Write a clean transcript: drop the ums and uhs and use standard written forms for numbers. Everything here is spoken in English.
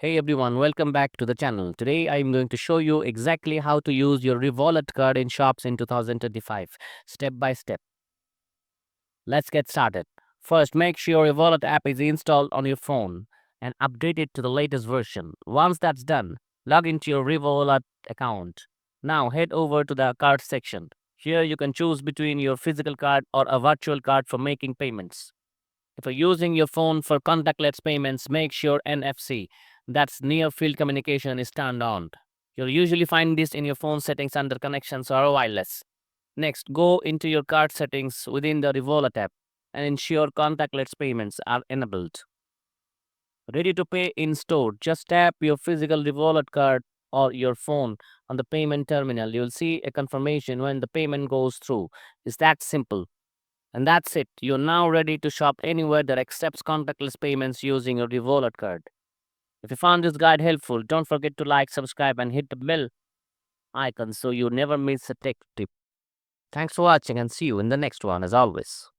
Hey everyone, welcome back to the channel. Today I am going to show you exactly how to use your Revolut card in shops in 2025, step by step. Let's get started. First, make sure your Revolut app is installed on your phone and update it to the latest version. Once that's done, log into your Revolut account. Now head over to the card section. Here you can choose between your physical card or a virtual card for making payments. If you're using your phone for contactless payments, make sure NFC, that's near field communication, is turned on. You'll usually find this in your phone settings under connections or wireless. Next, go into your card settings within the Revolut app and ensure contactless payments are enabled. Ready to pay in store, just tap your physical Revolut card or your phone on the payment terminal. You'll see a confirmation when the payment goes through. It's that simple. And that's it. You're now ready to shop anywhere that accepts contactless payments using your Revolut card. If you found this guide helpful, don't forget to like, subscribe, and hit the bell icon so you never miss a tech tip. Thanks for watching and see you in the next one as always.